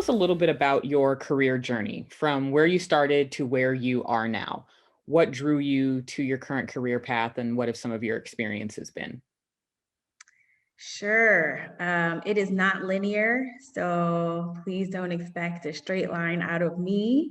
us a little bit about your career journey from where you started to where you are now. What drew you to your current career path, and what have some of your experiences been? Sure. It is not linear, so please don't expect a straight line out of me.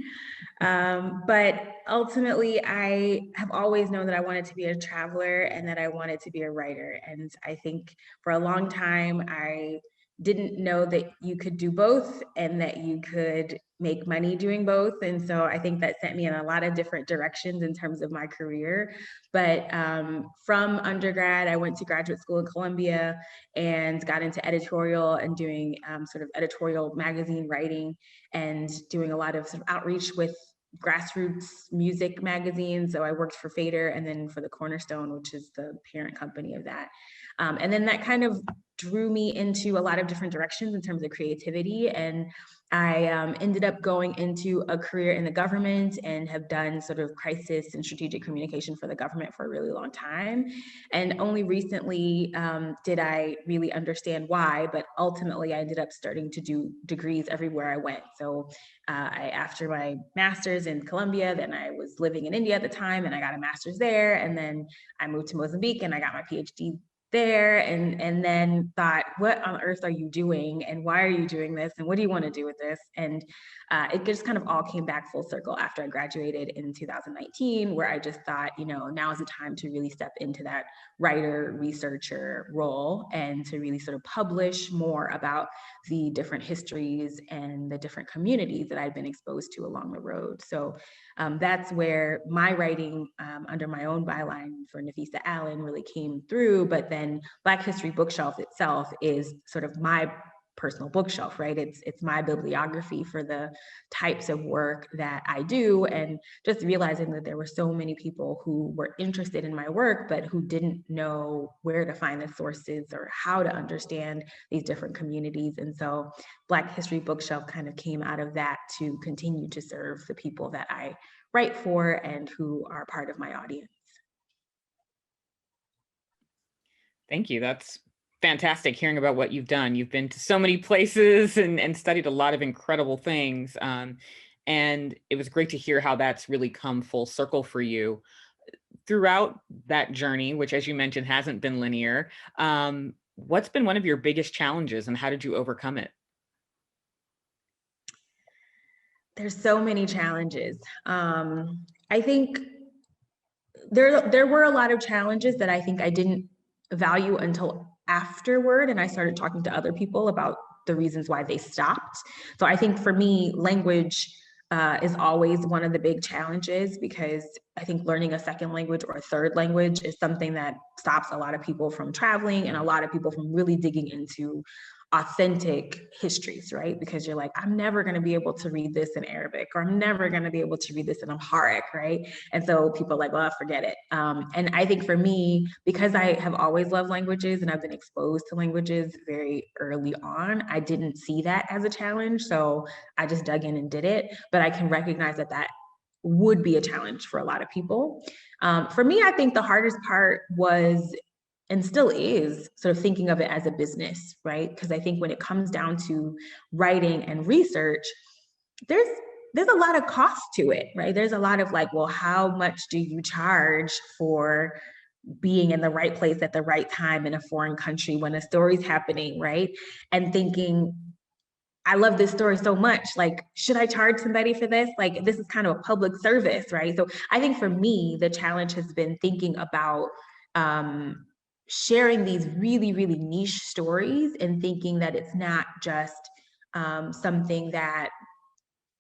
But ultimately, I have always known that I wanted to be a traveler and that I wanted to be a writer. And I think for a long time, I didn't know that you could do both and that you could make money doing both. And so I think that sent me in a lot of different directions in terms of my career. But from undergrad, I went to graduate school in Columbia and got into editorial and doing sort of editorial magazine writing and doing a lot of, sort of outreach with grassroots music magazines. So I worked for Fader and then for the Cornerstone, which is the parent company of that. And then that kind of drew me into a lot of different directions in terms of creativity. And I ended up going into a career in the government and have done sort of crisis and strategic communication for the government for a really long time. And only recently did I really understand why, but ultimately I ended up starting to do degrees everywhere I went. So after my master's in Colombia, then I was living in India at the time and I got a master's there. And then I moved to Mozambique and I got my PhD there and then thought, what on earth are you doing and why are you doing this and what do you want to do with this? And it just kind of all came back full circle after I graduated in 2019, where I just thought, now is the time to really step into that writer researcher role and to really sort of publish more about the different histories and the different communities that I've been exposed to along the road. So that's where my writing under my own byline for Nafeesah Allen really came through. But then Black History Bookshelf itself is sort of my personal bookshelf, right? It's my bibliography for the types of work that I do, and just realizing that there were so many people who were interested in my work but who didn't know where to find the sources or how to understand these different communities. And so Black History Bookshelf kind of came out of that to continue to serve the people that I write for and who are part of my audience. Thank you. That's fantastic hearing about what you've done. You've been to so many places and studied a lot of incredible things. And it was great to hear how that's really come full circle for you throughout that journey, which, as you mentioned, hasn't been linear. What's been one of your biggest challenges and how did you overcome it? There's so many challenges. I think there were a lot of challenges that I think I didn't value until afterward, and I started talking to other people about the reasons why they stopped. So I think for me, language is always one of the big challenges because I think learning a second language or a third language is something that stops a lot of people from traveling and a lot of people from really digging into authentic histories, right? Because you're like, I'm never going to be able to read this in Arabic, or I'm never going to be able to read this in Amharic, right? And so people are like, well, forget it. And I think for me, because I have always loved languages and I've been exposed to languages very early on, I didn't see that as a challenge. So I just dug in and did it. But I can recognize that that would be a challenge for a lot of people. For me, I think the hardest part was and still is sort of thinking of it as a business, right? Because I think when it comes down to writing and research, there's there's a lot of cost to it, right? There's a lot of like, well, how much do you charge for being in the right place at the right time in a foreign country when a story's happening, right? And thinking, I love this story so much. Like, should I charge somebody for this? Like, this is kind of a public service, right? So I think for me, the challenge has been thinking about um, sharing these really, really niche stories and thinking that it's not just something that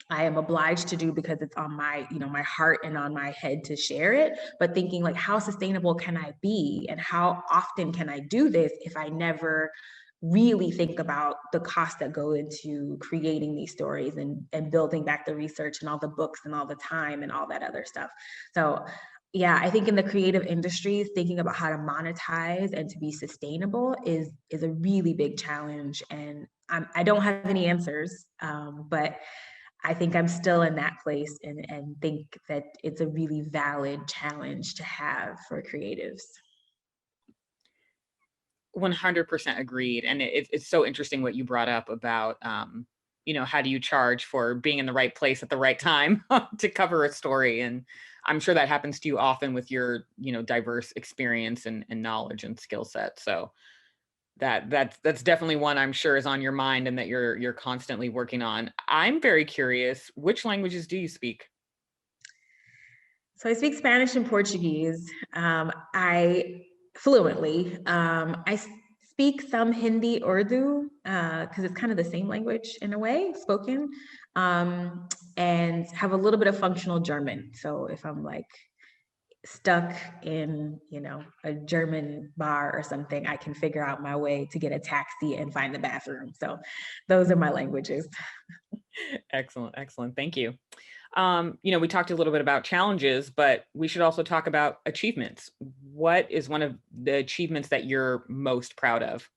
I am obliged to do because it's on my, my heart and on my head to share it, but thinking like, how sustainable can I be? And how often can I do this if I never really think about the costs that go into creating these stories and building back the research and all the books and all the time and all that other stuff. So yeah, I think in the creative industries, thinking about how to monetize and to be sustainable is a really big challenge. And I don't have any answers, but I think I'm still in that place and think that it's a really valid challenge to have for creatives. 100% agreed. And it's so interesting what you brought up about how do you charge for being in the right place at the right time to cover a story? And I'm sure that happens to you often with your, diverse experience and knowledge and skill set. So that's definitely one I'm sure is on your mind and that you're constantly working on. I'm very curious, which languages do you speak? So I speak Spanish and Portuguese. I fluently. Speak some Hindi, Urdu, because it's kind of the same language in a way, spoken, and have a little bit of functional German. So if I'm like stuck in, a German bar or something, I can figure out my way to get a taxi and find the bathroom. So those are my languages. Excellent, excellent. Thank you. We talked a little bit about challenges, but we should also talk about achievements. What is one of the achievements that you're most proud of?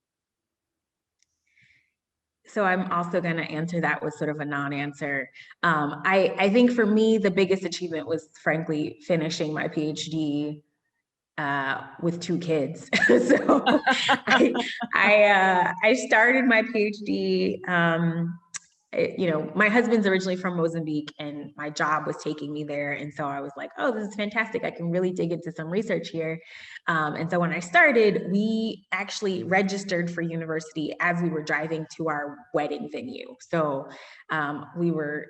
So I'm also going to answer that with sort of a non-answer. I think for me, the biggest achievement was frankly finishing my PhD with two kids. So I started my PhD. My husband's originally from Mozambique and my job was taking me there. And so I was like, oh, this is fantastic. I can really dig into some research here. And so when I started, we actually registered for university as we were driving to our wedding venue. So we were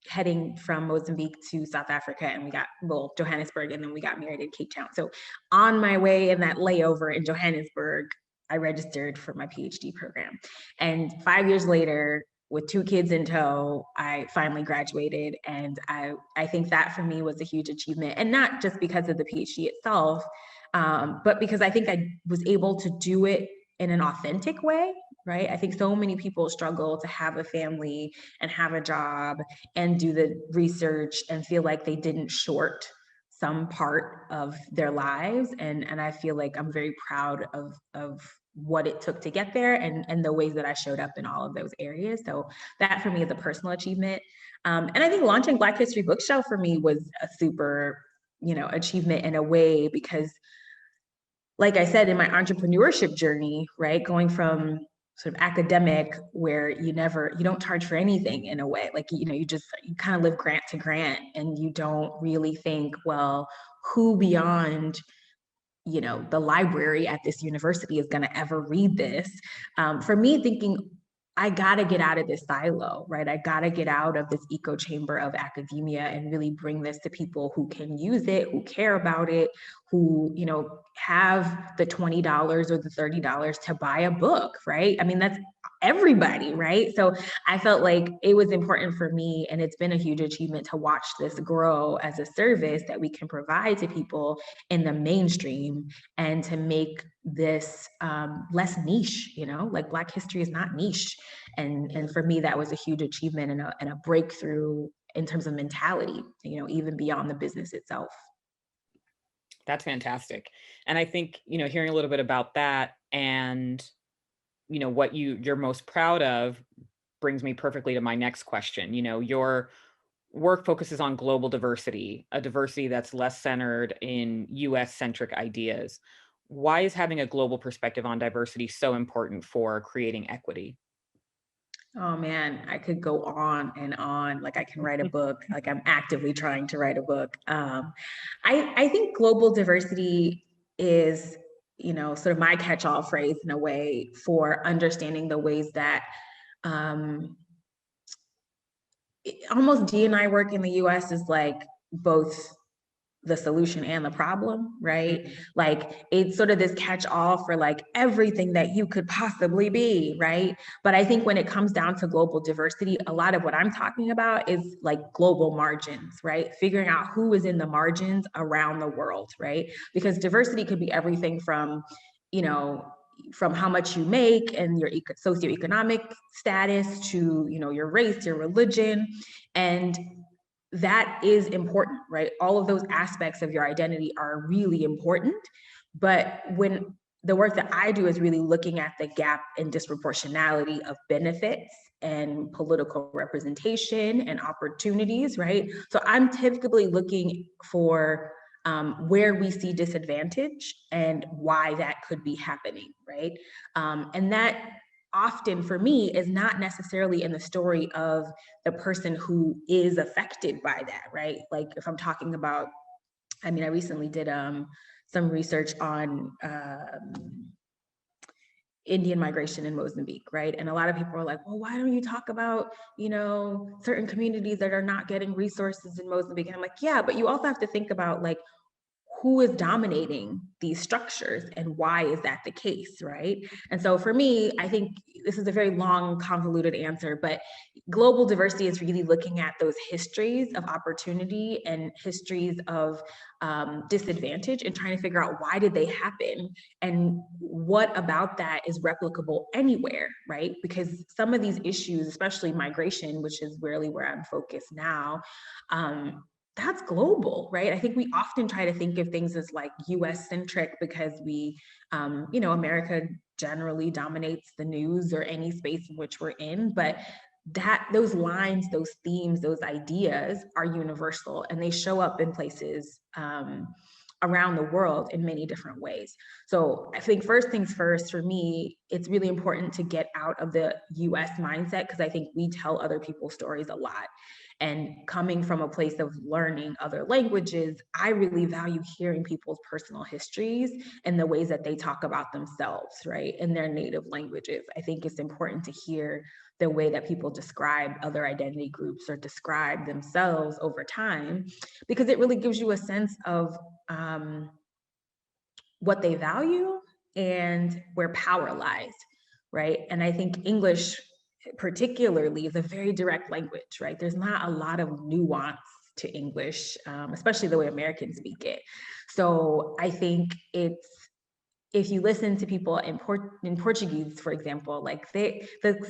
heading from Mozambique to South Africa and we got, well, Johannesburg, and then we got married in Cape Town. So on my way in that layover in Johannesburg, I registered for my PhD program. And 5 years later, with two kids in tow, I finally graduated. And I think that for me was a huge achievement. And not just because of the PhD itself, but because I think I was able to do it in an authentic way, right? I think so many people struggle to have a family and have a job and do the research and feel like they didn't short some part of their lives. And I feel like I'm very proud of what it took to get there and the ways that I showed up in all of those areas. So that for me is a personal achievement. And I think launching Black History Bookshelf for me was a super, achievement in a way because like I said, in my entrepreneurship journey, right, going from sort of academic where you don't charge for anything in a way, like, you kind of live grant to grant and you don't really think, well, who beyond the library at this university is going to ever read this. For me, thinking I got to get out of this silo, right? I got to get out of this echo chamber of academia and really bring this to people who can use it, who care about it, who, have the $20 or the $30 to buy a book, right? I mean, that's everybody, right? So I felt like it was important for me, and it's been a huge achievement to watch this grow as a service that we can provide to people in the mainstream and to make this less niche, like Black history is not niche. And for me, that was a huge achievement and a breakthrough in terms of mentality, even beyond the business itself. That's fantastic. And I think, hearing a little bit about that and, what you're most proud of brings me perfectly to my next question. Your work focuses on global diversity, a diversity that's less centered in US centric ideas. Why is having a global perspective on diversity so important for creating equity? Oh man, I could go on and on. Like I can write a book. Like I'm actively trying to write a book. I think global diversity is, sort of my catch-all phrase in a way for understanding the ways that um, almost D&I work in the US is like both the solution and the problem, right? Mhm. Like it's sort of this catch all for like everything that you could possibly be, right? But I think when it comes down to global diversity, a lot of what I'm talking about is like global margins, right? Figuring out who is in the margins around the world, right? Because diversity could be everything from, you know, from how much you make and your socioeconomic status to, your race, your religion. And that is important, right? All of those aspects of your identity are really important. But when the work that I do is really looking at the gap and disproportionality of benefits and political representation and opportunities, right? So I'm typically looking for where we see disadvantage and why that could be happening, right? And that often for me is not necessarily in the story of the person who is affected by that, right? Like if I'm talking about, I mean, I recently did some research on Indian migration in Mozambique, right? And a lot of people are like, well, why don't you talk about, certain communities that are not getting resources in Mozambique? And I'm like, yeah, but you also have to think about like who is dominating these structures and why is that the case, right? And so for me, I think this is a very long, convoluted answer, but global diversity is really looking at those histories of opportunity and histories of disadvantage and trying to figure out why did they happen and what about that is replicable anywhere, right? Because some of these issues, especially migration, which is really where I'm focused now, that's global, right? I think we often try to think of things as like US centric because America generally dominates the news or any space in which we're in, but those lines, those themes, those ideas are universal and they show up in places around the world in many different ways. So I think first things first, for me, it's really important to get out of the US mindset because I think we tell other people's stories a lot. And coming from a place of learning other languages, I really value hearing people's personal histories and the ways that they talk about themselves, right, in their native languages. I think it's important to hear the way that people describe other identity groups or describe themselves over time, because it really gives you a sense of what they value and where power lies, right? And I think English particularly is a very direct language, right? There's not a lot of nuance to English, especially the way Americans speak it. So I think it's, if you listen to people in Portuguese, for example, like the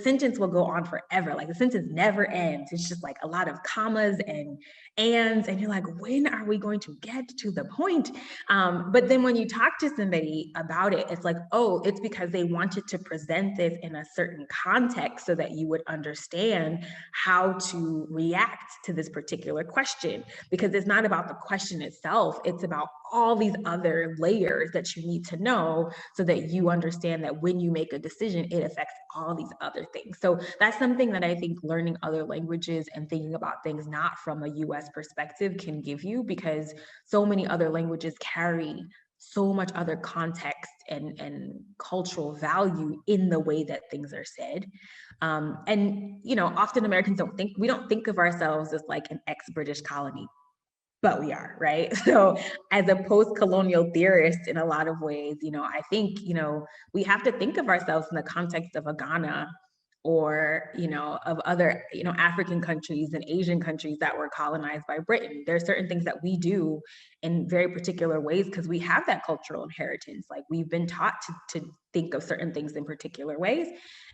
sentence will go on forever. Like the sentence never ends. It's just like a lot of commas and ands, and you're like, when are we going to get to the point? But then when you talk to somebody about it, it's like, oh, it's because they wanted to present this in a certain context so that you would understand how to react to this particular question. Because it's not about the question itself, it's about all these other layers that you need to know so that you understand that when you make a decision, it affects all these other things. So that's something that I think learning other languages and thinking about things not from a US perspective can give you, because so many other languages carry so much other context and cultural value in the way that things are said. And often Americans we don't think of ourselves as like an ex-British colony, but we are, right? So as a post-colonial theorist in a lot of ways, I think, we have to think of ourselves in the context of a Ghana or, of other, African countries and Asian countries that were colonized by Britain. There are certain things that we do in very particular ways because we have that cultural inheritance. Like we've been taught to think of certain things in particular ways.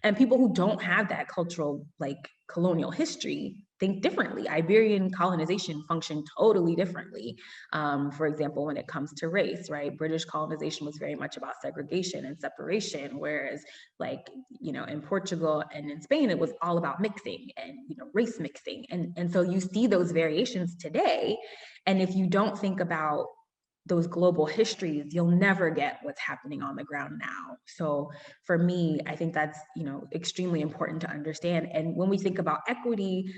And people who don't have that cultural, like colonial history, think differently. Iberian colonization functioned totally differently. For example, when it comes to race, right? British colonization was very much about segregation and separation, whereas like, in Portugal and in Spain, it was all about mixing and, race mixing. And so you see those variations today. And if you don't think about those global histories, you'll never get what's happening on the ground now. So for me, I think that's, extremely important to understand. And when we think about equity,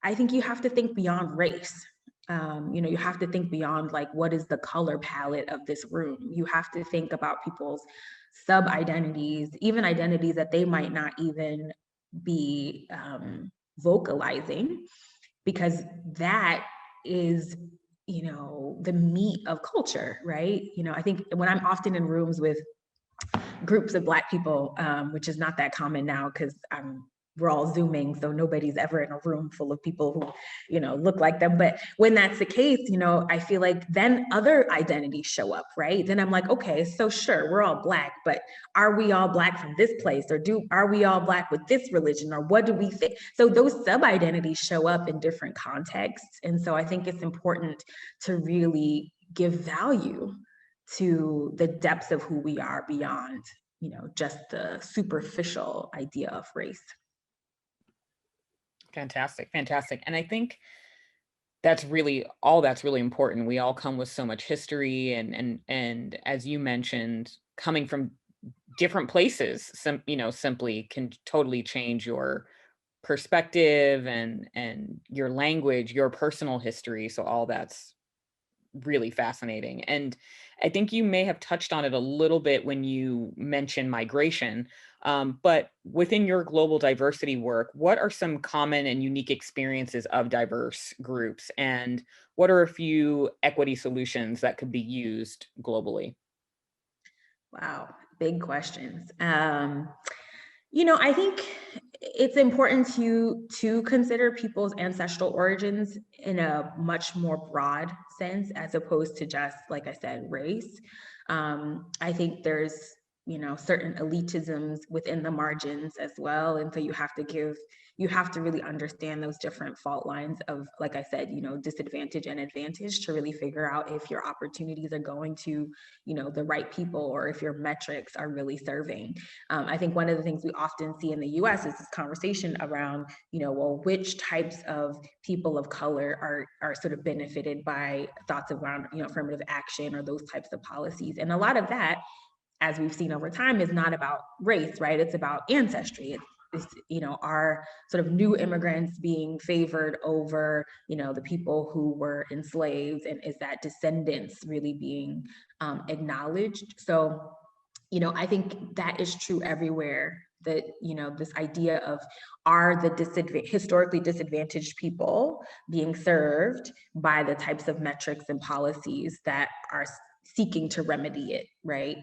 I think you have to think beyond race. You have to think beyond like, what is the color palette of this room? You have to think about people's sub identities, even identities that they might not even be vocalizing, because that is, the meat of culture, right? I think when I'm often in rooms with groups of Black people, which is not that common now because we're all Zooming, so nobody's ever in a room full of people who, look like them. But when that's the case, I feel like then other identities show up, right? Then I'm like, okay, so sure, we're all Black, but are we all Black from this place? Or are we all Black with this religion? Or what do we think? So those sub-identities show up in different contexts. And so I think it's important to really give value to the depths of who we are beyond, just the superficial idea of race. Fantastic, fantastic. And I think that's really important. We all come with so much history and as you mentioned, coming from different places, simply can totally change your perspective and your language, your personal history. So all that's really fascinating. And I think you may have touched on it a little bit when you mentioned migration. But within your global diversity work, what are some common and unique experiences of diverse groups? And what are a few equity solutions that could be used globally? Wow, big questions. I think it's important to consider people's ancestral origins in a much more broad sense, as opposed to just, like I said, race. I think there's certain elitisms within the margins as well, and so you have to really understand those different fault lines of, like I said, disadvantage and advantage, to really figure out if your opportunities are going to the right people, or if your metrics are really serving. I think one of the things we often see in the US is this conversation around, well, which types of people of color are sort of benefited by thoughts around, affirmative action or those types of policies. And a lot of that, as we've seen over time, is not about race, right? It's about ancestry. It's our sort of new immigrants being favored over the people who were enslaved, and is that descendants really being acknowledged. So I think that is true everywhere, that this idea of, are the historically disadvantaged people being served by the types of metrics and policies that are seeking to remedy it, right?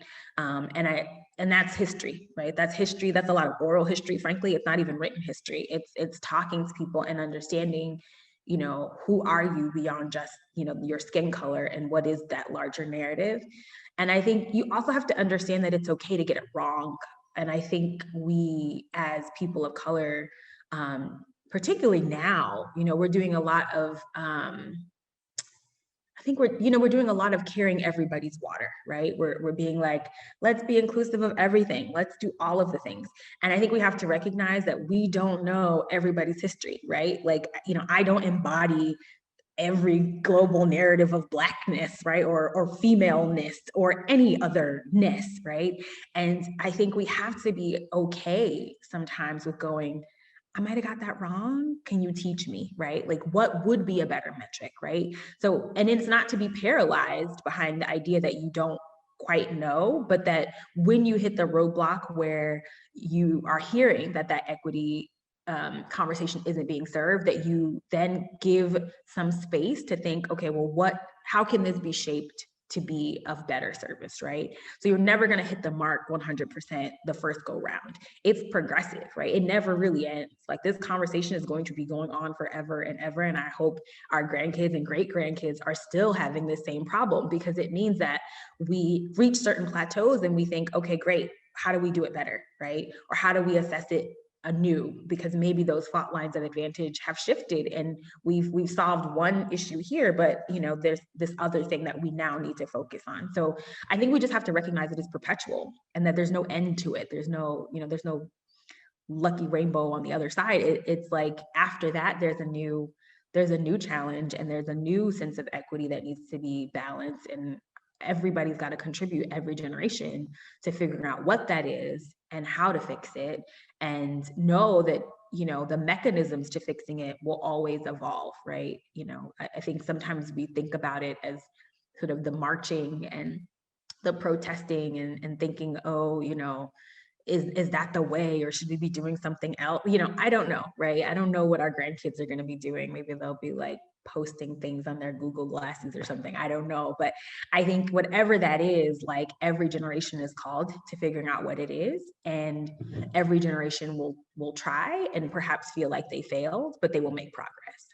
And that's history, right? That's history. That's a lot of oral history. Frankly, it's not even written history. It's talking to people and understanding, who are you beyond just your skin color, and what is that larger narrative. And I think you also have to understand that it's okay to get it wrong. And I think we, as people of color, particularly now, we're doing a lot of I think we're doing a lot of carrying everybody's water, right? We're being like, let's be inclusive of everything. Let's do all of the things. And I think we have to recognize that we don't know everybody's history, right? Like, I don't embody every global narrative of blackness, right? Or femaleness, or any otherness, right? And I think we have to be okay sometimes with going, I might have got that wrong. Can you teach me, right? Like, what would be a better metric, right? So, and it's not to be paralyzed behind the idea that you don't quite know, but that when you hit the roadblock where you are hearing that equity conversation isn't being served, that you then give some space to think, okay, well, how can this be shaped to be of better service, right? So you're never going to hit the mark 100% the first go round. It's progressive, right? It never really ends. Like, this conversation is going to be going on forever and ever. And I hope our grandkids and great grandkids are still having the same problem, because it means that we reach certain plateaus and we think, okay, great. How do we do it better, right? Or how do we assess it anew, because maybe those fault lines of advantage have shifted, and we've solved one issue here, but there's this other thing that we now need to focus on. So I think we just have to recognize it as perpetual, and that there's no end to it. There's no lucky rainbow on the other side. It's like, after that, there's a new challenge, and there's a new sense of equity that needs to be balanced, and everybody's got to contribute, every generation, to figuring out what that is and how to fix it, and know that the mechanisms to fixing it will always evolve, right? I think sometimes we think about it as sort of the marching and the protesting, and thinking, oh, is that the way, or should we be doing something else? I don't know, right? I don't know what our grandkids are going to be doing. Maybe they'll be like posting things on their Google glasses or something. I don't know. But I think whatever that is, like, every generation is called to figuring out what it is. And every generation will try, and perhaps feel like they failed, but they will make progress.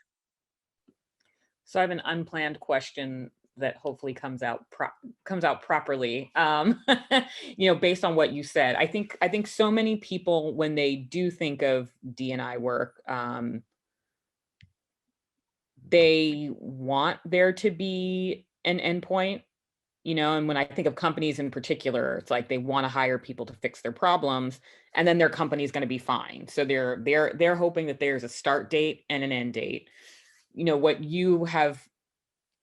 So I have an unplanned question that hopefully comes out properly. Based on what you said, I think so many people, when they do think of D&I work, they want there to be an endpoint. And when I think of companies in particular, it's like they want to hire people to fix their problems, and then their company is going to be fine. So they're hoping that there's a start date and an end date. What you have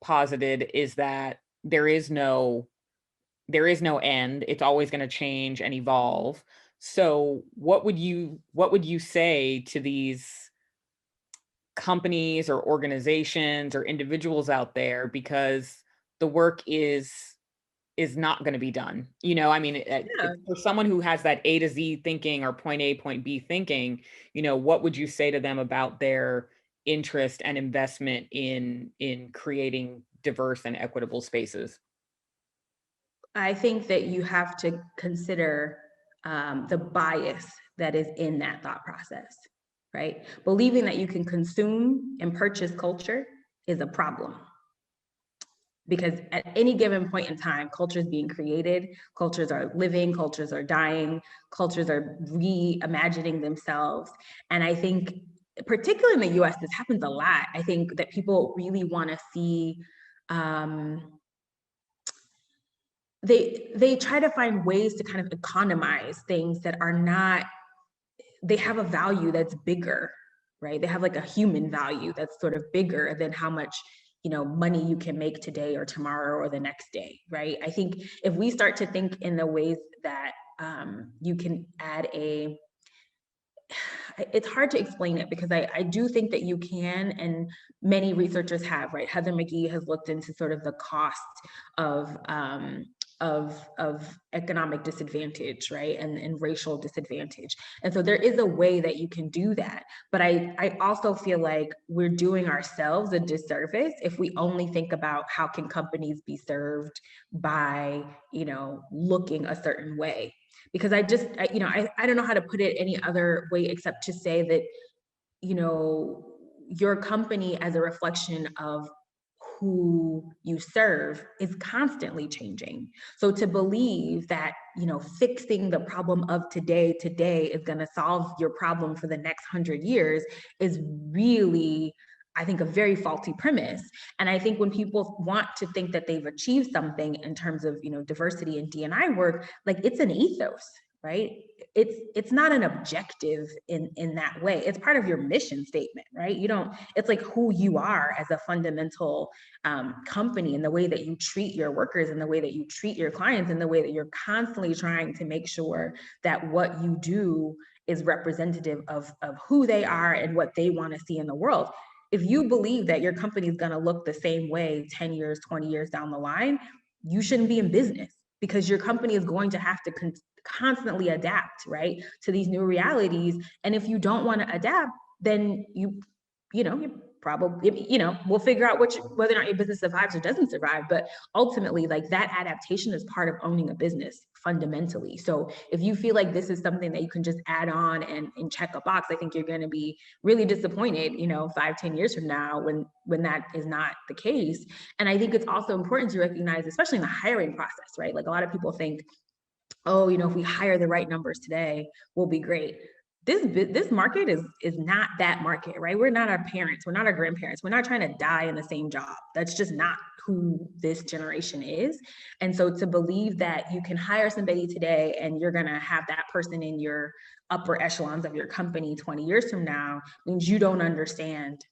posited is that there is no there is no end. It's always going to change and evolve. So what would you say to these companies or organizations or individuals out there, because the work is not going to be done. I mean, Yeah. for someone who has that A to Z thinking or point A, point B thinking, what would you say to them about their interest and investment in creating diverse and equitable spaces? I think that you have to consider the bias that is in that thought process, right? Believing that you can consume and purchase culture is a problem, because at any given point in time, culture is being created, cultures are living, cultures are dying, cultures are reimagining themselves. And I think, particularly in the US, this happens a lot. I think that people really want to see, um, they try to find ways to kind of economize things that are not, they have a value that's bigger, right? They have like a human value that's sort of bigger than how much, money you can make today or tomorrow or the next day, right? I think if we start to think in the ways that you can add a, it's hard to explain it, because I do think that you can, and many researchers have, right? Heather McGee has looked into sort of the cost of of economic disadvantage, right? And racial disadvantage. And so there is a way that you can do that. But I also feel like we're doing ourselves a disservice if we only think about how can companies be served by, looking a certain way. Because I don't know how to put it any other way except to say that, you know, your company as a reflection of who you serve is constantly changing. So to believe that, fixing the problem of today is going to solve your problem for the next 100 years is really, I think, a very faulty premise. And I think when people want to think that they've achieved something in terms of, diversity and D&I work, like, it's an ethos, right? It's not an objective in that way. It's part of your mission statement, right? You don't, it's like who you are as a fundamental company, and the way that you treat your workers and the way that you treat your clients and the way that you're constantly trying to make sure that what you do is representative of who they are and what they want to see in the world. If you believe that your company is going to look the same way 10 years, 20 years down the line, you shouldn't be in business, because your company is going to have to constantly adapt, right, to these new realities. And if you don't want to adapt, then you probably, we'll figure out whether or not your business survives or doesn't survive. But ultimately, like, that adaptation is part of owning a business fundamentally. So if you feel like this is something that you can just add on and check a box, I think you're going to be really disappointed, 5-10 years from now, when that is not the case. And I think it's also important to recognize, especially in the hiring process, right? Like, a lot of people think, oh, if we hire the right numbers today, we'll be great. This market is not that market, right? We're not our parents, we're not our grandparents, we're not trying to die in the same job. That's just not who this generation is. And so to believe that you can hire somebody today and you're going to have that person in your upper echelons of your company 20 years from now means you don't understand,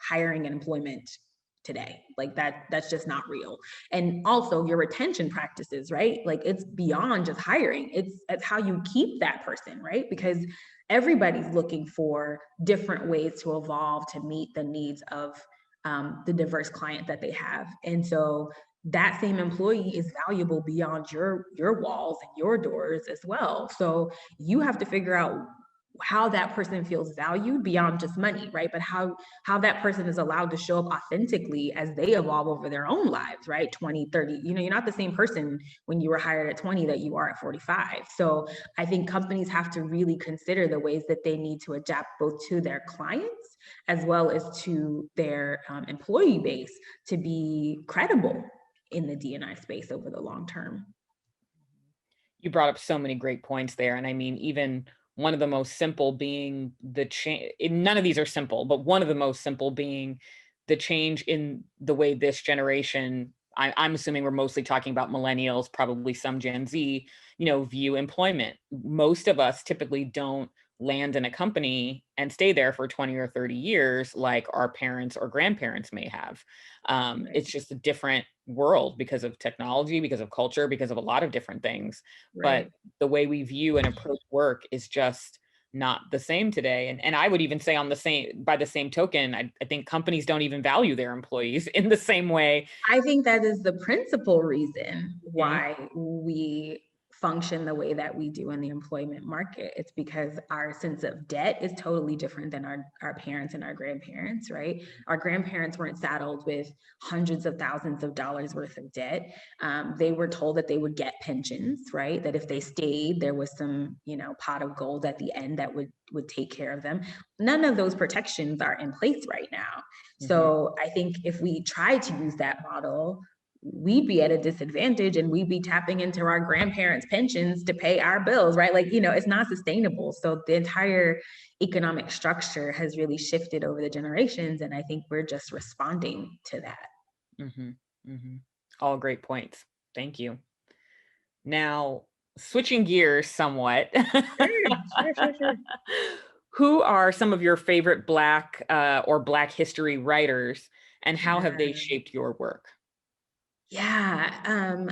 hiring and employment today. Like, that's just not real. And also your retention practices, right? Like, it's beyond just hiring. It's how you keep that person, right? Because everybody's looking for different ways to evolve to meet the needs of the diverse client that they have. And so that same employee is valuable beyond your walls and your doors as well. So you have to figure out how that person feels valued beyond just money, right? But how that person is allowed to show up authentically as they evolve over their own lives, right? 20, 30, you're not the same person when you were hired at 20 that you are at 45. So I think companies have to really consider the ways that they need to adapt both to their clients as well as to their employee base to be credible in the D&I space over the long term. You brought up so many great points there. And I mean, even one of the most simple being the change. None of these are simple, but one of the most simple being the change in the way this generation, I'm assuming we're mostly talking about millennials, probably some Gen Z, view employment. Most of us typically don't land in a company and stay there for 20 or 30 years like our parents or grandparents may have. Right. It's just a different world because of technology, because of culture, because of a lot of different things. But Right. the way we view and approach work is just not the same today. And I would even say on the same by the same token, I think companies don't even value their employees in the same way. I think that is the principal reason Mhm, why we function the way that we do in the employment market. It's because our sense of debt is totally different than our parents and our grandparents, right? Our grandparents weren't saddled with hundreds of thousands of dollars worth of debt. They were told that they would get pensions, right? That if they stayed, there was some, pot of gold at the end that would take care of them. None of those protections are in place right now. mhm, So I think if we try to use that model, we'd be at a disadvantage and we'd be tapping into our grandparents' pensions to pay our bills, right? Like, it's not sustainable. So the entire economic structure has really shifted over the generations. And I think we're just responding to that. mhm, mhm. All great points. Thank you. Now, switching gears somewhat, Sure. who are some of your favorite Black or Black history writers, and how have they Yeah. shaped your work? Yeah.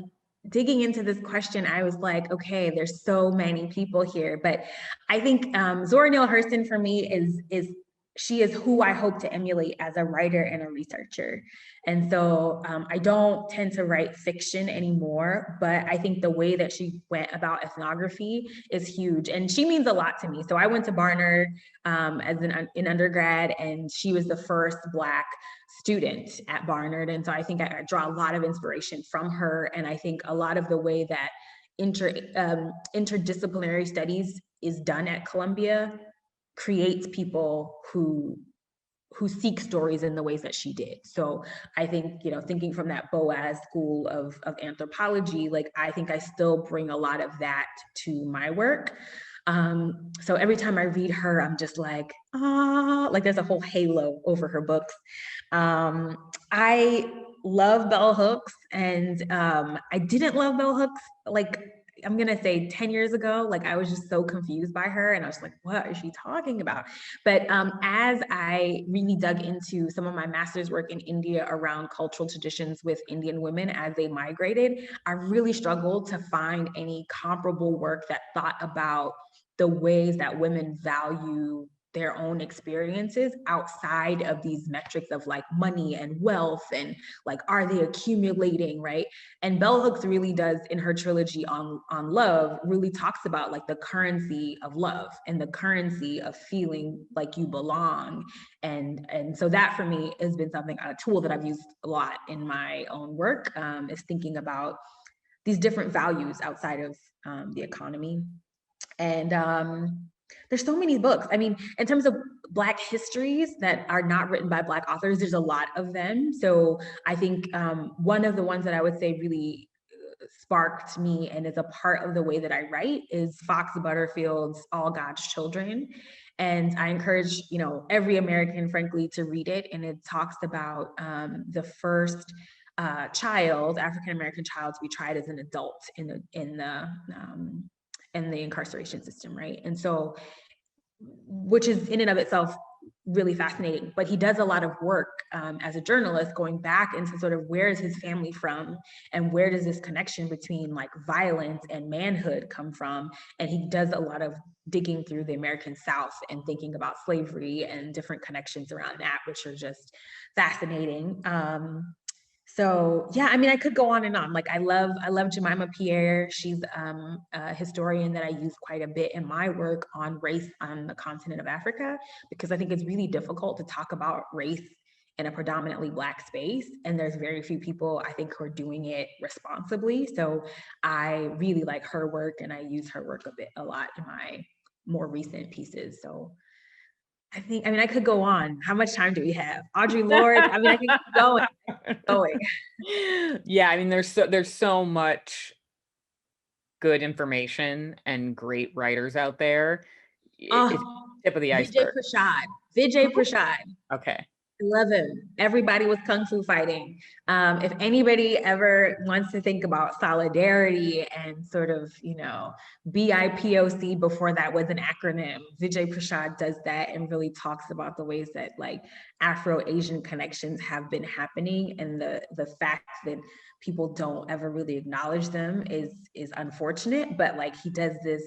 Digging into this question, I was like, okay, there's so many people here, but I think Zora Neale Hurston for me is she is who I hope to emulate as a writer and a researcher. And so I don't tend to write fiction anymore, but I think the way that she went about ethnography is huge, and she means a lot to me. So I went to Barnard as in undergrad, and she was the first Black student at Barnard. And so I think I draw a lot of inspiration from her. And I think a lot of the way that interdisciplinary studies is done at Columbia creates people who seek stories in the ways that she did. So I think, thinking from that Boaz school of anthropology, like I think I still bring a lot of that to my work. So every time I read her, I'm just like, like there's a whole halo over her books. I love bell hooks, and I didn't love bell hooks like I'm gonna say 10 years ago. Like I was just so confused by her, and I was like, what is she talking about? But as I really dug into some of my master's work in India around cultural traditions with Indian women as they migrated, I really struggled to find any comparable work that thought about the ways that women value their own experiences outside of these metrics of like money and wealth and like are they accumulating, right? And bell hooks really does, in her trilogy on love, really talks about like the currency of love and the currency of feeling like you belong. And so that for me has been something, a tool that I've used a lot in my own work, is thinking about these different values outside of the economy. And there's so many books. I mean, in terms of Black histories that are not written by Black authors, there's a lot of them. So I think one of the ones that I would say really sparked me and is a part of the way that I write is Fox Butterfield's All God's Children. And I encourage, every American, frankly, to read it. And it talks about the first child, African American child, to be tried as an adult in the incarceration system, right? And so, which is in and of itself really fascinating. But he does a lot of work as a journalist, going back into sort of where is his family from, and where does this connection between like violence and manhood come from? And he does a lot of digging through the American South and thinking about slavery and different connections around that, which are just fascinating. So yeah, I mean, I could go on and on. Like I love Jemima Pierre. She's a historian that I use quite a bit in my work on race on the continent of Africa, because I think it's really difficult to talk about race in a predominantly Black space. And there's very few people, I think, who are doing it responsibly. So I really like her work, and I use her work a lot in my more recent pieces. So I mean, I could go on. How much time do we have? Audre Lorde. I mean, I can keep going. Yeah, I mean, there's so much good information and great writers out there. It's Oh, tip of the Vijay iceberg. Prashad. Vijay Who? Prashad. Okay. I love him. Everybody was kung fu fighting. If anybody ever wants to think about solidarity and sort of, BIPOC before that was an acronym, Vijay Prashad does that and really talks about the ways that like Afro-Asian connections have been happening, and the fact that people don't ever really acknowledge them is unfortunate. But like he does this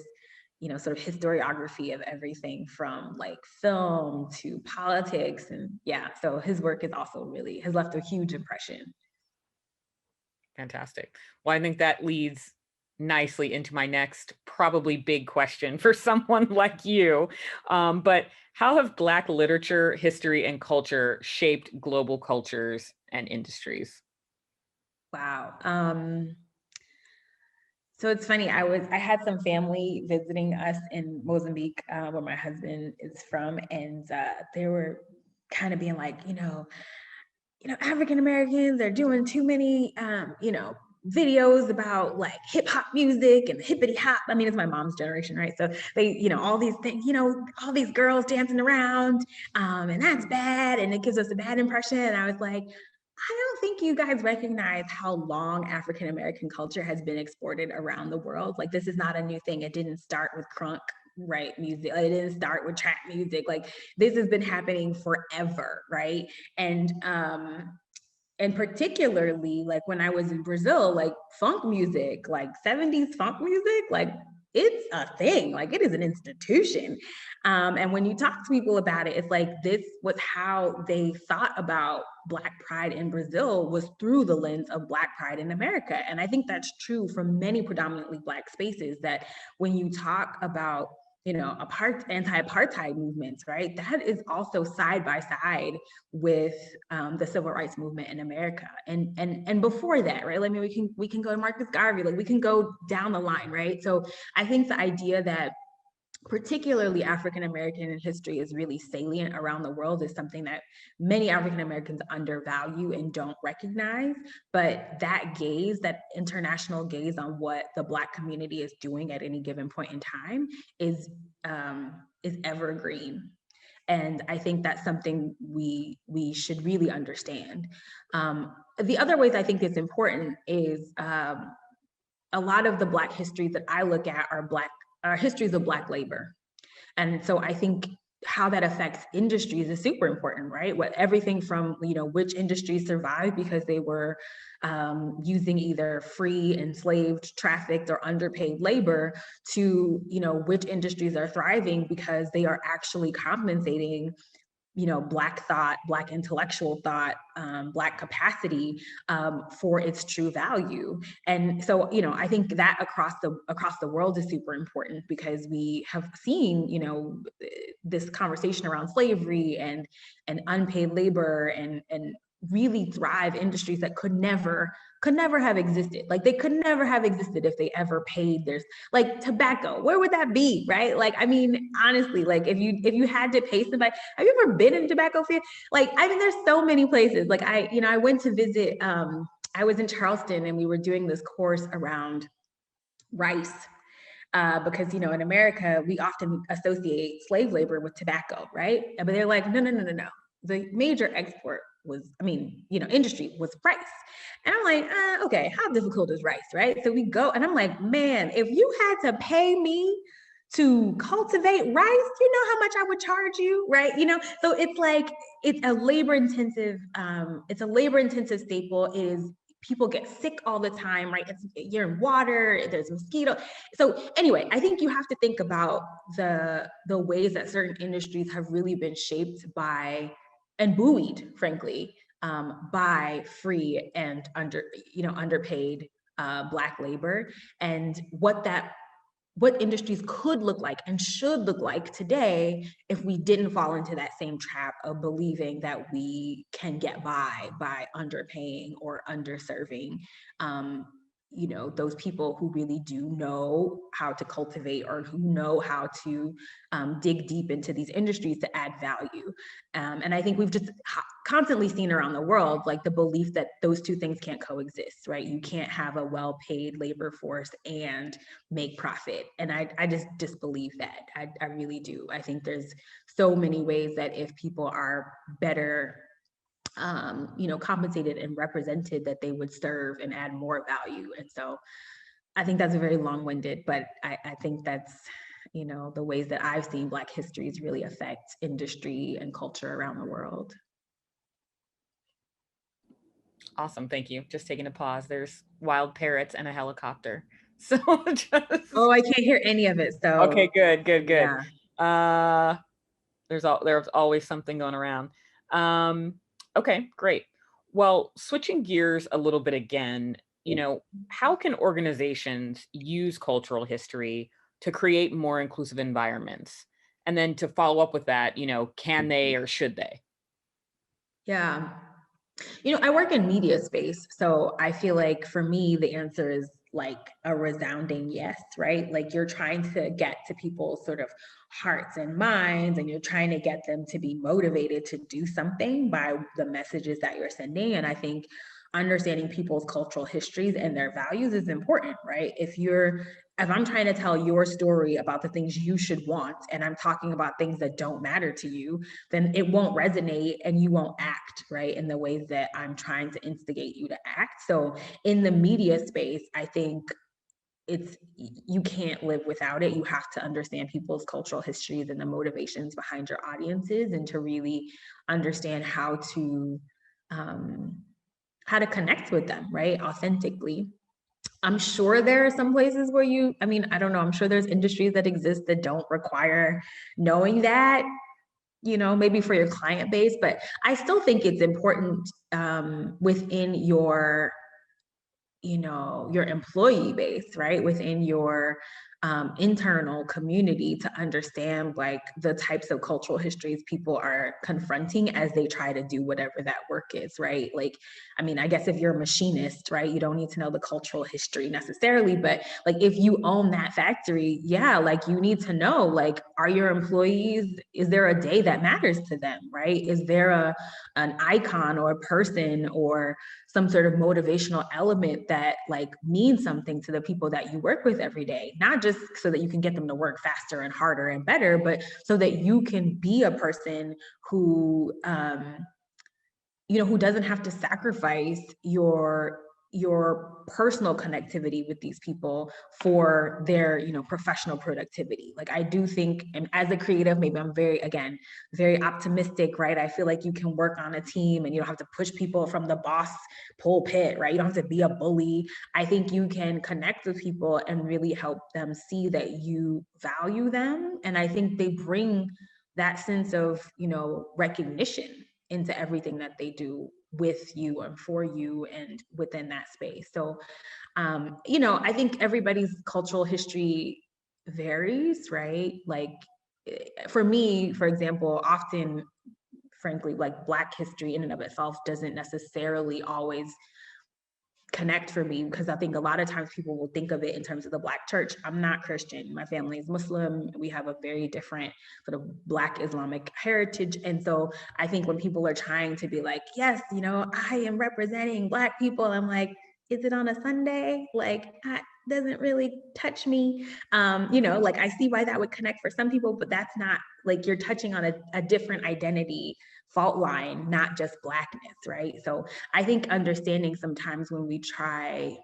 sort of historiography of everything from like film to politics. And yeah, so his work is also really has left a huge impression. Fantastic. Well, I think that leads nicely into my next probably big question for someone like you. But how have Black literature, history, and culture shaped global cultures and industries? Wow. So it's funny. I had some family visiting us in Mozambique, where my husband is from, and they were kind of being like, African Americans are doing too many, videos about like hip hop music and hippity hop. I mean, it's my mom's generation, right? So they, all these things, all these girls dancing around, and that's bad, and it gives us a bad impression. And I was like, I don't think you guys recognize how long African American culture has been exported around the world. Like, this is not a new thing. It didn't start with crunk, right? Music. It didn't start with trap music. Like, this has been happening forever, right? And particularly like when I was in Brazil, like funk music, like 70s funk music, like it's a thing, like it is an institution. And when you talk to people about it, it's like this was how they thought about Black pride in Brazil, was through the lens of Black pride in America. And I think that's true for many predominantly Black spaces, that when you talk about anti-apartheid movements, right? That is also side by side with the civil rights movement in America, and before that, right? Like, I mean, we can go to Marcus Garvey, like we can go down the line, right? So I think the idea that particularly African American history is really salient around the world is something that many African Americans undervalue and don't recognize. But that gaze, that international gaze on what the Black community is doing at any given point in time is evergreen. And I think that's something we should really understand. The other ways I think it's important is a lot of the Black histories that I look at are histories of Black labor. And so I think how that affects industries is super important, right? What everything from which industries survived because they were using either free, enslaved, trafficked, or underpaid labor, to which industries are thriving because they are actually compensating Black thought, Black intellectual thought, Black capacity for its true value. And so, I think that across the world is super important, because we have seen, this conversation around slavery and unpaid labor and really thrive industries that could never have existed. Like, they could never have existed if they ever paid their, like, tobacco, where would that be, right? Like, I mean, honestly, like if you had to pay somebody, have you ever been in tobacco field? Like, I mean, there's so many places. Like, I went to visit, I was in Charleston, and we were doing this course around rice, because in America we often associate slave labor with tobacco, right? But they're like, no, no, no, no, no. The major export was, industry was rice. And I'm like, okay, how difficult is rice, right? So we go, and I'm like, man, if you had to pay me to cultivate rice, you know how much I would charge you, right? So it's like it's a labor intensive, staple. It is, people get sick all the time, right? You're in water, there's mosquito. So anyway, I think you have to think about the ways that certain industries have really been shaped by and buoyed, frankly, by free and underpaid Black labor, and what industries could look like and should look like today if we didn't fall into that same trap of believing that we can get by underpaying or underserving those people who really do know how to cultivate, or who know how to dig deep into these industries to add value. And I think we've just constantly seen around the world, like, the belief that those two things can't coexist, right? You can't have a well-paid labor force and make profit. And I just disbelieve that. I really do. I think there's so many ways that if people are better compensated and represented that they would serve and add more value. And so I think that's very long-winded, but I think that's, the ways that I've seen Black histories really affect industry and culture around the world. Awesome. Thank you. Just taking a pause. There's wild parrots and a helicopter. So Oh, just I can't hear any of it. okay, So good, good, good. yeah. Uh there's always something going around. Um, okay, great. Well, switching gears a little bit again, how can organizations use cultural history to create more inclusive environments? And then to follow up with that, can they or should they? Yeah. I work in media space, so I feel like for me, the answer is like a resounding yes, right? Like you're trying to get to people's sort of hearts and minds, and you're trying to get them to be motivated to do something by the messages that you're sending. And I think understanding people's cultural histories and their values is important, right? If I'm trying to tell your story about the things you should want, and I'm talking about things that don't matter to you, then it won't resonate and you won't act right in the ways that I'm trying to instigate you to act. So in the media space, I think you can't live without it. You have to understand people's cultural histories and the motivations behind your audiences, and to really understand um, how to connect with them, right, authentically. I'm sure there are some places where I don't know, I'm sure there's industries that exist that don't require knowing that, maybe for your client base, but I still think it's important within your employee base, right? Within your internal community, to understand like the types of cultural histories people are confronting as they try to do whatever that work is, right? Like, I guess if you're a machinist, right, you don't need to know the cultural history necessarily, but like if you own that factory, yeah, like you need to know, like, are your employees, is there a day that matters to them, right? Is there an icon or a person or some sort of motivational element that like means something to the people that you work with every day, not just so that you can get them to work faster and harder and better, but so that you can be a person who doesn't have to sacrifice your personal connectivity with these people for their professional productivity. Like I do think, and as a creative, maybe I'm very optimistic, right? I feel like you can work on a team and you don't have to push people from the boss pulpit, right? You don't have to be a bully. I think you can connect with people and really help them see that you value them, and I think they bring that sense of recognition into everything that they do with you and for you and within that space. So, I think everybody's cultural history varies, right? Like for me, for example, often, frankly, like Black history in and of itself doesn't necessarily always connect for me, because I think a lot of times people will think of it in terms of the Black church. I'm not Christian. My family is Muslim. We have a very different sort of Black Islamic heritage. And so I think when people are trying to be like, yes, I am representing Black people, I'm like, is it on a Sunday? Like, that doesn't really touch me. Like I see why that would connect for some people, but that's not, like, you're touching on a different identity fault line, not just Blackness, right? So I think understanding sometimes when we try,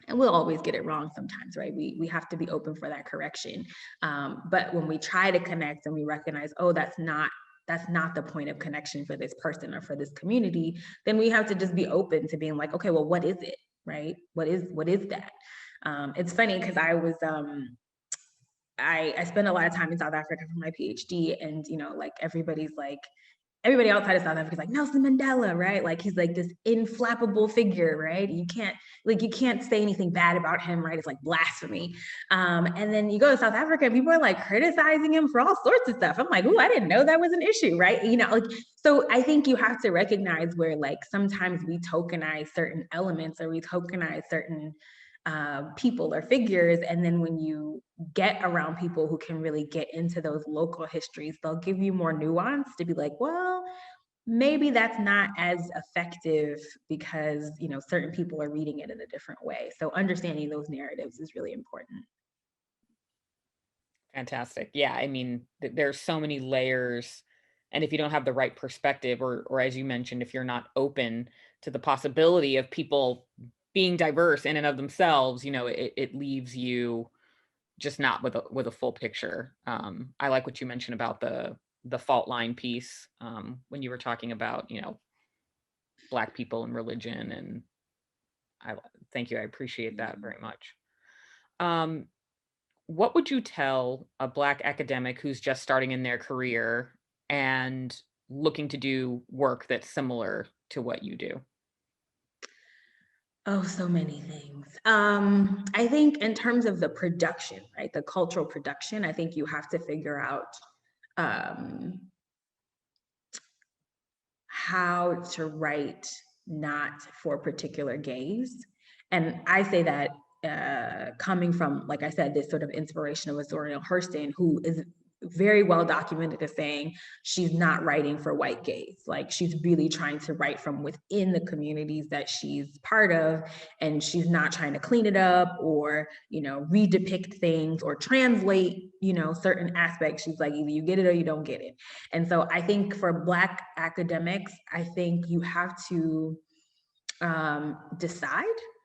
and we'll always get it wrong sometimes, right? We have to be open for that correction. But when we try to connect and we recognize, oh, that's not the point of connection for this person or for this community, then we have to just be open to being like, okay, well, what is it, right? What is that? It's funny because I spent a lot of time in South Africa for my PhD, and like everybody outside of South Africa is like Nelson Mandela, right? Like he's like this inflappable figure, right? You can't say anything bad about him, right? It's like blasphemy. And then you go to South Africa and people are like criticizing him for all sorts of stuff. I'm like, oh, I didn't know that was an issue, right? Like, so I think you have to recognize where like sometimes we tokenize certain elements or we tokenize certain people or figures. And then when you get around people who can really get into those local histories, they'll give you more nuance to be like, well, maybe that's not as effective because certain people are reading it in a different way. So understanding those narratives is really important. Fantastic. Yeah, I mean, there's so many layers And if you don't have the right perspective, or as you mentioned, if you're not open to the possibility of people being diverse in and of themselves, it leaves you just not with a full picture. I like what you mentioned about the fault line piece, when you were talking about, Black people and religion, and I thank you. I appreciate that very much. Um, what would you tell a Black academic who's just starting in their career and looking to do work that's similar to what you do? Oh, so many things. I think in terms of the production, right, the cultural production, I think you have to figure out um, how to write not for particular gaze. And I say that coming from, like I said, this sort of inspiration of Zora Hurston, who is very well documented as saying she's not writing for white gaze. Like she's really trying to write from within the communities that she's part of, and she's not trying to clean it up or, redepict things or translate, certain aspects. She's like, either you get it or you don't get it. And so I think for Black academics, I think you have to decide,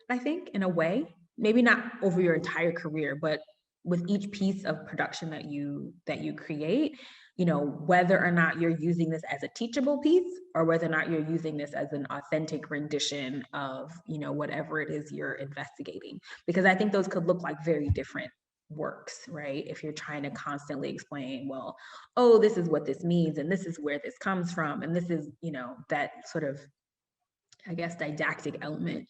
I think, in a way, maybe not over your entire career, but with each piece of production that you create, whether or not you're using this as a teachable piece or whether or not you're using this as an authentic rendition of, whatever it is you're investigating. Because I think those could look like very different works, right? If you're trying to constantly explain, well, oh, this is what this means, and this is where this comes from, and this is, that sort of, I guess, didactic element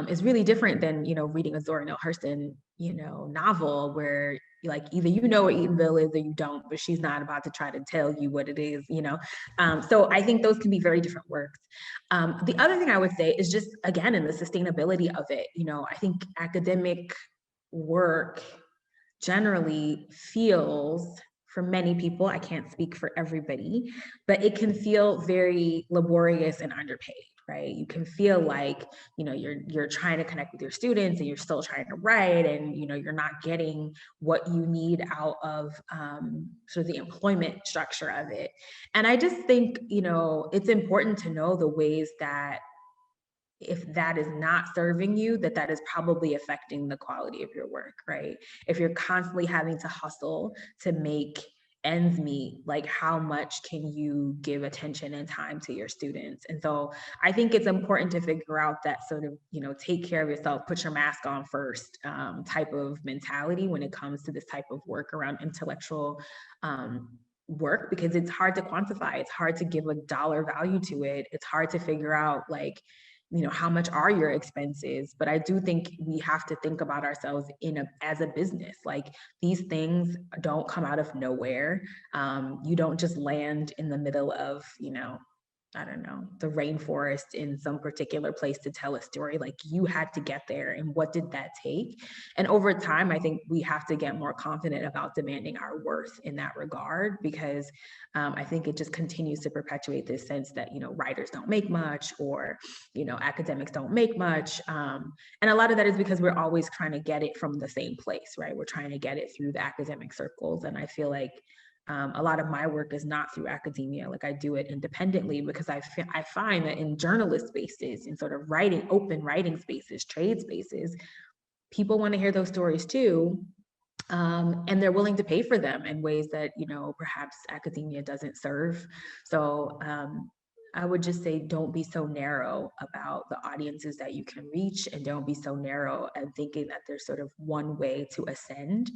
is really different than, reading a Zora Neale Hurston, novel where like either what Eatonville is or you don't, but she's not about to try to tell you what it is. So I think those can be very different works. The other thing I would say is just, again, in the sustainability of it, I think academic work generally feels, for many people, I can't speak for everybody, but it can feel very laborious and underpaid, right? You can feel like, you're trying to connect with your students and you're still trying to write, and you're not getting what you need out of sort of the employment structure of it. And I just think, it's important to know the ways that if that is not serving you, that is probably affecting the quality of your work, right? If you're constantly having to hustle to make ends meet, like how much can you give attention and time to your students? And so I think it's important to figure out that sort of, take care of yourself, put your mask on first type of mentality when it comes to this type of work around intellectual work, because it's hard to quantify. It's hard to give a dollar value to it. It's hard to figure out like, how much are your expenses? But I do think we have to think about ourselves as a business. Like these things don't come out of nowhere. You don't just land in the middle of, I don't know, the rainforest in some particular place to tell a story. Like you had to get there, and what did that take? And over time, I think we have to get more confident about demanding our worth in that regard, because I think it just continues to perpetuate this sense that, writers don't make much, or, academics don't make much. And a lot of that is because we're always trying to get it from the same place, right? We're trying to get it through the academic circles. And I feel like a lot of my work is not through academia. Like I do it independently because I find that in journalist spaces, in sort of writing, open writing spaces, trade spaces, people want to hear those stories too. And they're willing to pay for them in ways that, perhaps academia doesn't serve. So I would just say, don't be so narrow about the audiences that you can reach, and don't be so narrow and thinking that there's sort of one way to ascend.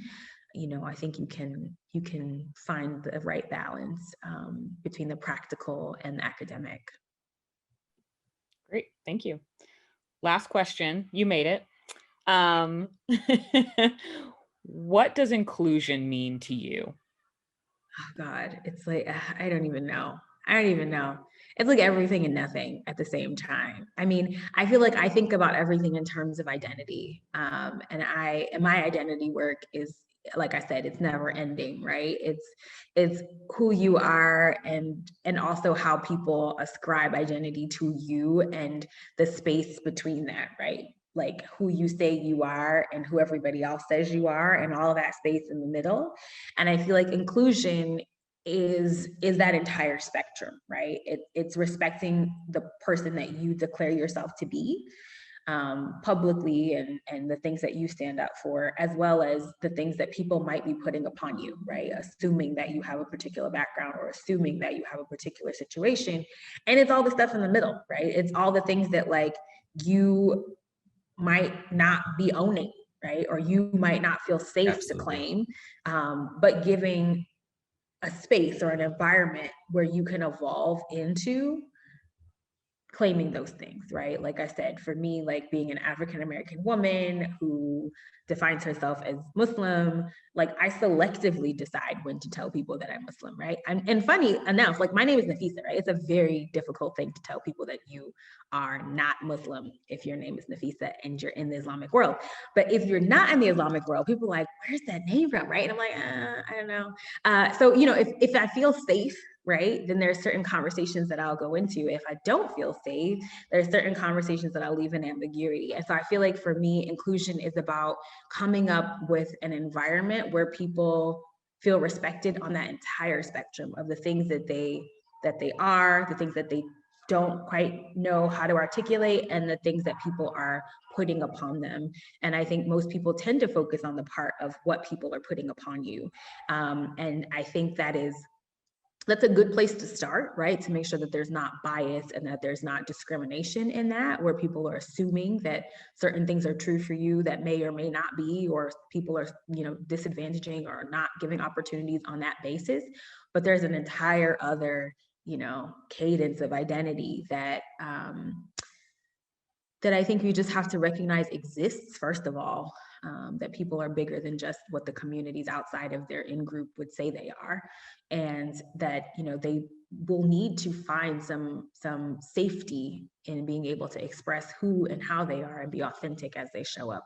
I think you can find the right balance between the practical and the academic. Great, thank you. Last question, you made it. Um, what does inclusion mean to you? Oh God, it's like, I don't even know. I don't even know. It's like everything and nothing at the same time. I mean, I feel like I think about everything in terms of identity. And my identity work is, like I said, it's never ending, right? It's who you are, and also how people ascribe identity to you, and the space between that, right? Like who you say you are and who everybody else says you are, and all of that space in the middle. And I feel like inclusion is that entire spectrum, right? It's respecting the person that you declare yourself to be, publicly, and the things that you stand up for, as well as the things that people might be putting upon you, right? Assuming that you have a particular background or assuming that you have a particular situation. And it's all the stuff in the middle, right? It's all the things that like you might not be owning, right? Or you might not feel safe to Absolutely. claim, but giving a space or an environment where you can evolve into claiming those things, right? Like I said, for me, like being an African American woman who defines herself as Muslim, like I selectively decide when to tell people that I'm Muslim, right? And funny enough, like my name is Nafeesah, right? It's a very difficult thing to tell people that you are not Muslim if your name is Nafeesah and you're in the Islamic world. But if you're not in the Islamic world, people are like, where's that name from, right? And I'm like, I don't know. So, you know, if I feel safe, right, then there's certain conversations that I'll go into. If I don't feel safe, there's certain conversations that I'll leave in ambiguity. And so I feel like for me, inclusion is about coming up with an environment where people feel respected on that entire spectrum of the things that they are, the things that they don't quite know how to articulate, and the things that people are putting upon them. And I think most people tend to focus on the part of what people are putting upon you. And I think that's a good place to start, right? To make sure that there's not bias and that there's not discrimination in that, where people are assuming that certain things are true for you that may or may not be, or people are, you know, disadvantaging or not giving opportunities on that basis. But there's an entire other, you know, cadence of identity that I think we just have to recognize exists, first of all, that people are bigger than just what the communities outside of their in-group would say they are. And that, you know, they will need to find some safety in being able to express who and how they are and be authentic as they show up.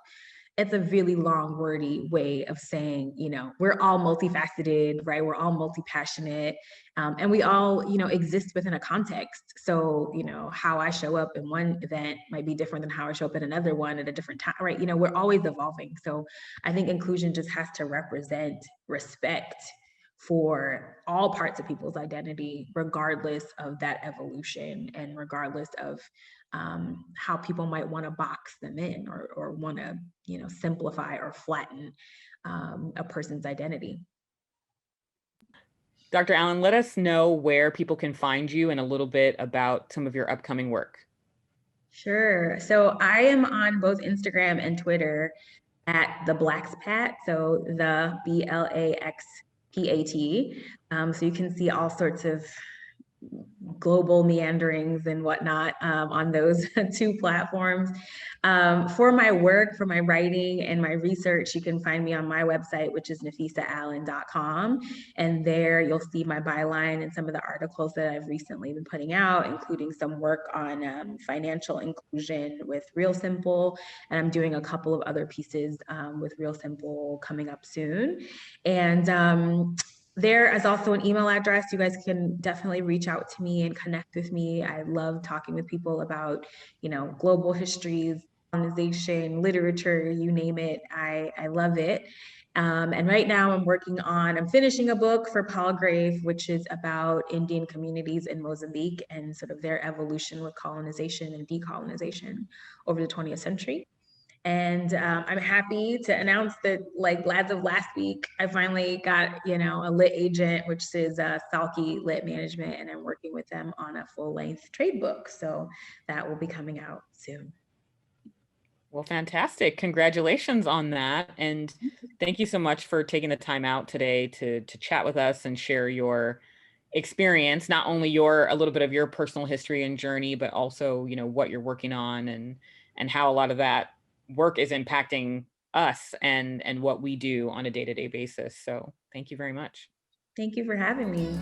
It's a really long, wordy way of saying, you know, we're all multifaceted, right? We're all multi-passionate, and we all, you know, exist within a context. So, you know, how I show up in one event might be different than how I show up in another one at a different time, right? You know, we're always evolving. So I think inclusion just has to represent respect for all parts of people's identity, regardless of that evolution and regardless of how people might want to box them in, or want to, you know, simplify or flatten a person's identity. Dr. Allen, let us know where people can find you and a little bit about some of your upcoming work. Sure. So I am on both Instagram and Twitter at the Blaxpat. So the BLAXPAT. So you can see all sorts of global meanderings and whatnot on those two platforms. For my work, for my writing and my research, you can find me on my website, which is nafeesaallen.com. And there you'll see my byline and some of the articles that I've recently been putting out, including some work on financial inclusion with Real Simple. And I'm doing a couple of other pieces with Real Simple coming up soon. And there is also an email address. You guys can definitely reach out to me and connect with me. I love talking with people about, you know, global histories, colonization, literature, you name it. I love it. And right now I'm finishing a book for Palgrave, which is about Indian communities in Mozambique and sort of their evolution with colonization and decolonization over the 20th century. And I'm happy to announce that, like, as of last week, I finally got, you know, a lit agent, which is Salke Lit Management, and I'm working with them on a full-length trade book. So that will be coming out soon. Well, fantastic. Congratulations on that. And thank you so much for taking the time out today to chat with us and share your experience, not only a little bit of your personal history and journey, but also, you know, what you're working on and how a lot of that work is impacting us and what we do on a day-to-day basis. So thank you very much. Thank you for having me.